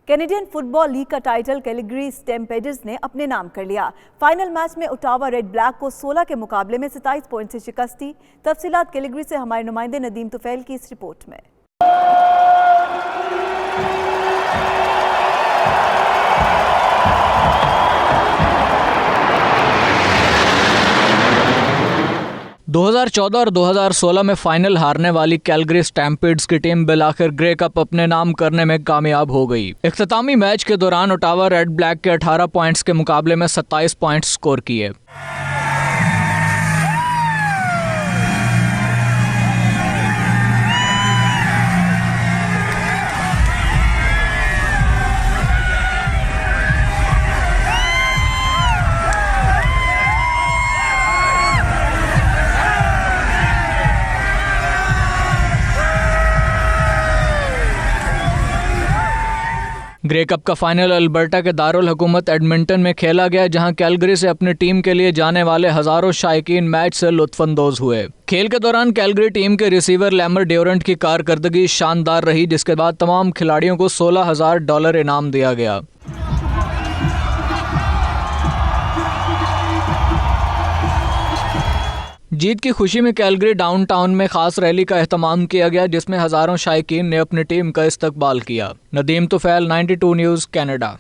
Canadian football league का title Calgary स्टैम्पेडर्स ने अपने नाम कर लिया। फाइनल मैच में ओटावा रेड ब्लैक को 16 के मुकाबले में 27 पॉइंट से शिकस्त दी। तफसीलात कैलगरी से हमारे नुमाइंदे नदीम तुफैल की इस रिपोर्ट में। दो 2014 और 2016 में फाइनल हारने वाली कैलगरी स्टैम्पेडर्स की टीम बिलाखिर ग्रे कप अपने नाम करने में कामयाब हो गई। इख्तितामी मैच के दौरान ओटावा रेड ब्लैक के 18 पॉइंट्स के मुकाबले में 27 पॉइंट्स स्कोर किए। ग्रे कप का फाइनल अल्बर्टा के दारुल हुकूमत एडमिंटन में खेला गया, जहां कैलगरी से अपनी टीम के लिए जाने वाले हजारों शायकीन मैच से लुत्फानंदोज हुए। खेल के दौरान कैलगरी टीम के रिसीवर लैमर ड्यूरेंट की कारकर्दगी शानदार रही, जिसके बाद तमाम खिलाड़ियों को $16,000 इनाम दिया गया। जीत की खुशी में कैलगरी डाउनटाउन में खास रैली का एहतमाम किया गया, जिसमें हजारों शायकीन ने अपनी टीम का इस्तकबाल किया। Nadeem Tufail, 92 news, Canada.